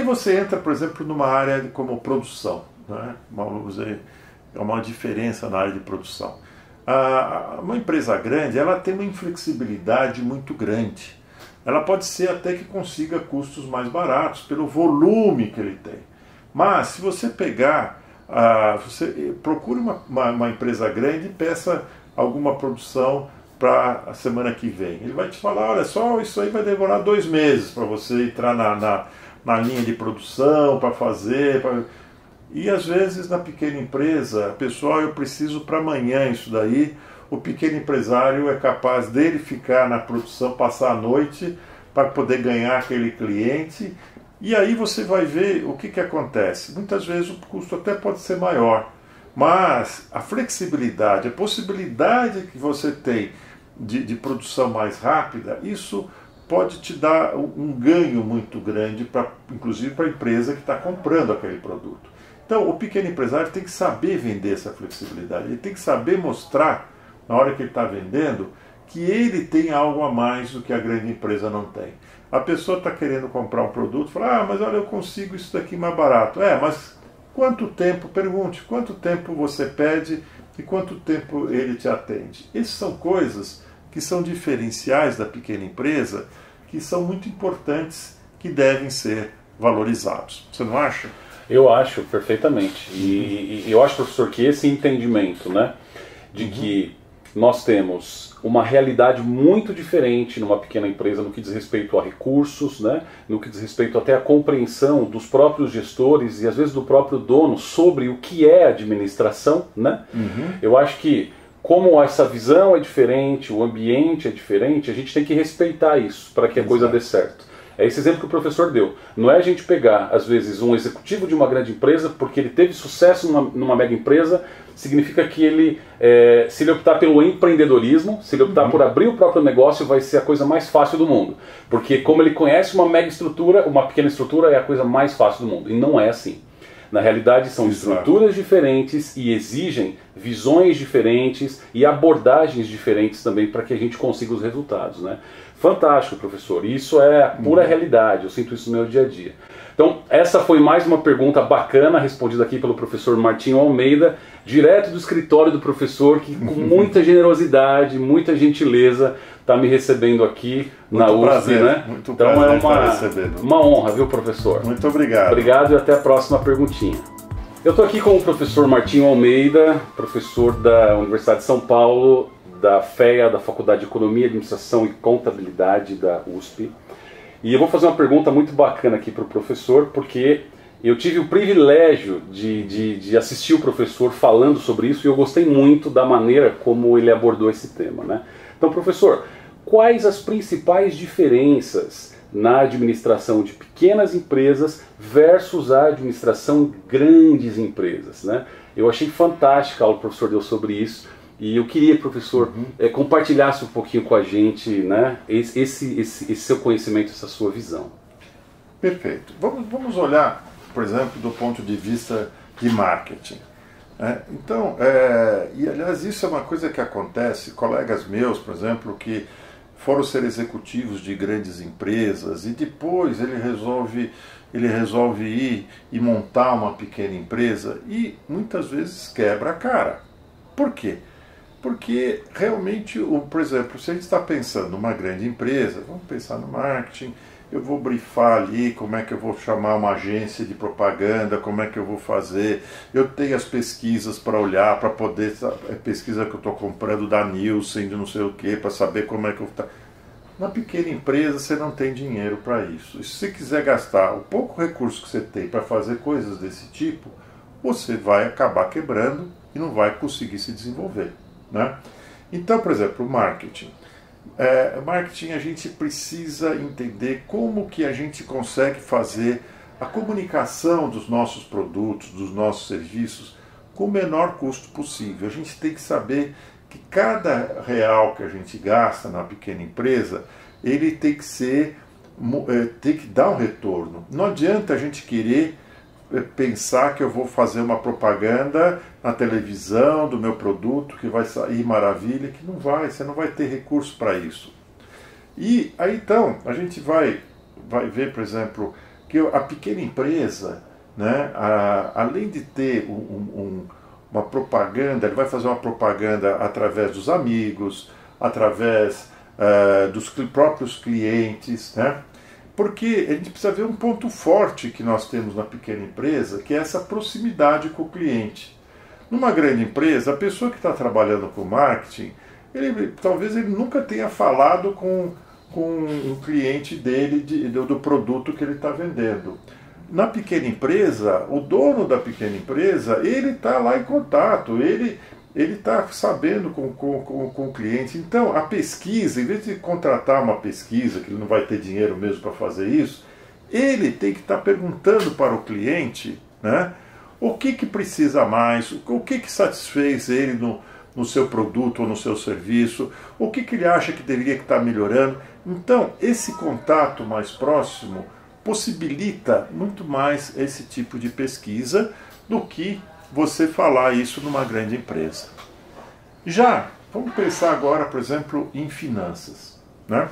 você entra, por exemplo, numa área como produção, né? Vamos dizer, é uma diferença na área de produção. Uma empresa grande, ela tem uma inflexibilidade muito grande. Ela pode ser até que consiga custos mais baratos pelo volume que ele tem. Mas se você pegar, você procure uma empresa grande e peça alguma produção para a semana que vem. Ele vai te falar, olha só, isso aí vai demorar 2 meses para você entrar na linha de produção, para fazer... E às vezes na pequena empresa, pessoal, eu preciso para amanhã isso daí. O pequeno empresário é capaz dele ficar na produção, passar a noite para poder ganhar aquele cliente. E aí você vai ver o que acontece. Muitas vezes o custo até pode ser maior, mas a flexibilidade, a possibilidade que você tem de produção mais rápida, isso pode te dar um ganho muito grande, inclusive para a empresa que está comprando aquele produto. Então, o pequeno empresário tem que saber vender essa flexibilidade, ele tem que saber mostrar, na hora que ele está vendendo, que ele tem algo a mais do que a grande empresa não tem. A pessoa está querendo comprar um produto, fala, mas olha, eu consigo isso daqui mais barato. Mas quanto tempo, pergunte, quanto tempo você pede e quanto tempo ele te atende? Essas são coisas que são diferenciais da pequena empresa, que são muito importantes, que devem ser valorizados. Você não acha? Eu acho, perfeitamente. E eu acho, professor, que esse entendimento, né, de que nós temos uma realidade muito diferente numa pequena empresa no que diz respeito a recursos, né, no que diz respeito até à compreensão dos próprios gestores e às vezes do próprio dono sobre o que é administração, né? Eu acho que como essa visão é diferente, o ambiente é diferente, a gente tem que respeitar isso para que a coisa dê certo. É esse exemplo que o professor deu. Não é a gente pegar, às vezes, um executivo de uma grande empresa, porque ele teve sucesso numa mega empresa, significa que ele, se ele optar pelo empreendedorismo, se ele optar por abrir o próprio negócio, vai ser a coisa mais fácil do mundo. Porque como ele conhece uma mega estrutura, uma pequena estrutura é a coisa mais fácil do mundo. E não é assim. Na realidade, são estruturas diferentes e exigem visões diferentes e abordagens diferentes também para que a gente consiga os resultados, né? Fantástico, professor. Isso é a pura realidade. Eu sinto isso no meu dia a dia. Então, essa foi mais uma pergunta bacana, respondida aqui pelo professor Martinho Almeida, direto do escritório do professor, que com muita generosidade, muita gentileza, está me recebendo aqui na USP, prazer, né? Muito então prazer é uma honra, viu, professor? Muito obrigado. Obrigado e até a próxima perguntinha. Eu estou aqui com o professor Martinho Almeida, professor da Universidade de São Paulo, da FEA, da Faculdade de Economia, Administração e Contabilidade da USP. E eu vou fazer uma pergunta muito bacana aqui para o professor, porque eu tive o privilégio de assistir o professor falando sobre isso e eu gostei muito da maneira como ele abordou esse tema, né? Então, professor, quais as principais diferenças na administração de pequenas empresas versus a administração de grandes empresas, né? Eu achei fantástica a aula que o professor deu sobre isso. E eu queria, professor, compartilhasse um pouquinho com a gente, né, esse seu conhecimento, essa sua visão. Perfeito. Vamos olhar, por exemplo, do ponto de vista de marketing. Então, e aliás, isso é uma coisa que acontece, colegas meus, por exemplo, que foram ser executivos de grandes empresas e depois ele resolve ir e montar uma pequena empresa e muitas vezes quebra a cara. Por quê? Porque realmente, por exemplo, se a gente está pensando numa grande empresa, vamos pensar no marketing, eu vou brifar ali como é que eu vou chamar uma agência de propaganda, como é que eu vou fazer, eu tenho as pesquisas para olhar, para poder, pesquisa que eu estou comprando da Nielsen, de não sei o que, para saber como é que eu vou... Na pequena empresa você não tem dinheiro para isso. E se você quiser gastar o pouco recurso que você tem para fazer coisas desse tipo, você vai acabar quebrando e não vai conseguir se desenvolver, né? Então, por exemplo, o marketing. Marketing, a gente precisa entender como que a gente consegue fazer a comunicação dos nossos produtos, dos nossos serviços, com o menor custo possível. A gente tem que saber que cada real que a gente gasta na pequena empresa, ele tem que dar um retorno. Não adianta a gente querer pensar que eu vou fazer uma propaganda na televisão do meu produto que vai sair maravilha, que não vai, você não vai ter recurso para isso. E aí então a gente vai ver, por exemplo, que a pequena empresa, né, além de ter uma propaganda, ele vai fazer uma propaganda através dos amigos, através dos próprios clientes, né? Porque a gente precisa ver um ponto forte que nós temos na pequena empresa, que é essa proximidade com o cliente. Numa grande empresa, a pessoa que está trabalhando com marketing, talvez ele nunca tenha falado com um cliente dele do produto que ele está vendendo. Na pequena empresa, o dono da pequena empresa, ele está lá em contato, ele está sabendo com o cliente. Então, a pesquisa, em vez de contratar uma pesquisa, que ele não vai ter dinheiro mesmo para fazer isso, ele tem que estar perguntando para o cliente, né, o que precisa mais, o que satisfez ele no seu produto ou no seu serviço, o que ele acha que deveria estar melhorando. Então, esse contato mais próximo possibilita muito mais esse tipo de pesquisa do que você falar isso numa grande empresa. Já, vamos pensar agora, por exemplo, em finanças, né?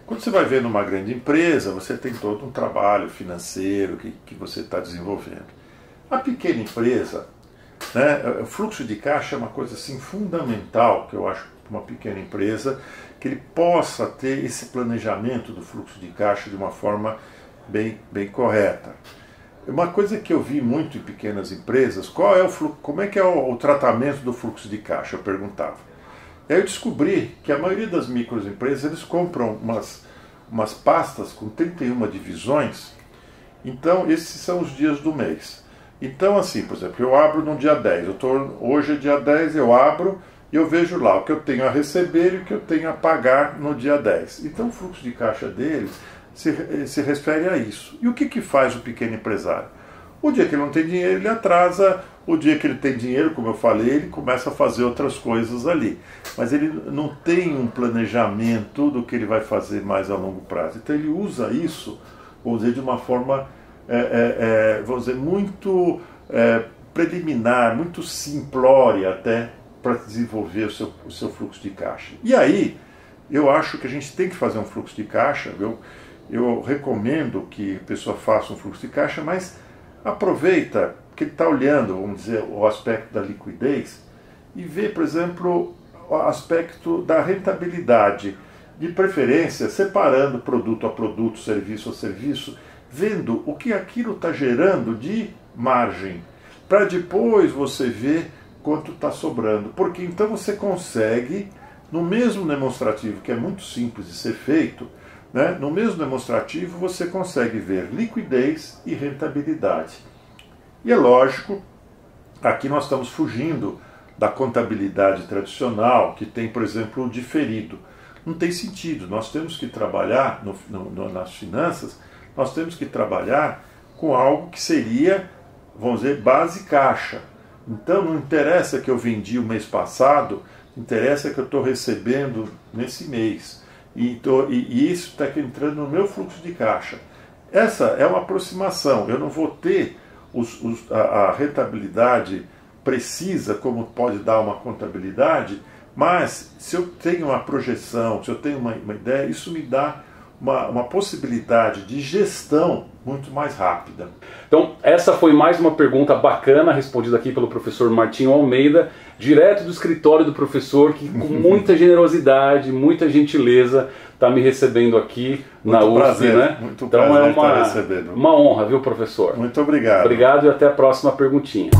Quando você vai ver numa grande empresa, você tem todo um trabalho financeiro que você está desenvolvendo. A pequena empresa, né, o fluxo de caixa é uma coisa assim fundamental, que eu acho, para uma pequena empresa, que ele possa ter esse planejamento do fluxo de caixa de uma forma bem correta. Uma coisa que eu vi muito em pequenas empresas, como é que é o tratamento do fluxo de caixa? Eu perguntava. Aí eu descobri que a maioria das microempresas, eles compram umas pastas com 31 divisões, então esses são os dias do mês. Então assim, por exemplo, eu abro no dia 10, hoje é dia 10, eu abro e eu vejo lá o que eu tenho a receber e o que eu tenho a pagar no dia 10. Então o fluxo de caixa deles se refere a isso. E o que faz o pequeno empresário? O dia que ele não tem dinheiro, ele atrasa. O dia que ele tem dinheiro, como eu falei, ele começa a fazer outras coisas ali. Mas ele não tem um planejamento do que ele vai fazer mais a longo prazo. Então ele usa isso, vamos dizer, de uma forma vamos dizer, muito preliminar, muito simplória até, para desenvolver o seu fluxo de caixa. E aí, eu acho que a gente tem que fazer um fluxo de caixa. Eu recomendo que a pessoa faça um fluxo de caixa, mas aproveita que ele está olhando, vamos dizer, o aspecto da liquidez e vê, por exemplo, o aspecto da rentabilidade, de preferência separando produto a produto, serviço a serviço, vendo o que aquilo está gerando de margem, para depois você ver quanto está sobrando, porque então você consegue, no mesmo demonstrativo, que é muito simples de ser feito, né, no mesmo demonstrativo você consegue ver liquidez e rentabilidade. E é lógico, aqui nós estamos fugindo da contabilidade tradicional, que tem, por exemplo, o diferido. Não tem sentido, nós temos que trabalhar nas finanças, nós temos que trabalhar com algo que seria, vamos dizer, base caixa. Então não interessa que eu vendi o mês passado, interessa que eu estou recebendo nesse mês. E isso está entrando no meu fluxo de caixa. Essa é uma aproximação. Eu não vou ter a rentabilidade precisa como pode dar uma contabilidade, mas se eu tenho uma projeção, se eu tenho uma ideia, isso me dá uma possibilidade de gestão muito mais rápida. Então, essa foi mais uma pergunta bacana, respondida aqui pelo professor Martinho Almeida, direto do escritório do professor, que com muita generosidade, muita gentileza, está me recebendo aqui muito na USP, prazer, né? Muito então prazer é uma honra, viu, professor? Muito obrigado. Obrigado e até a próxima perguntinha.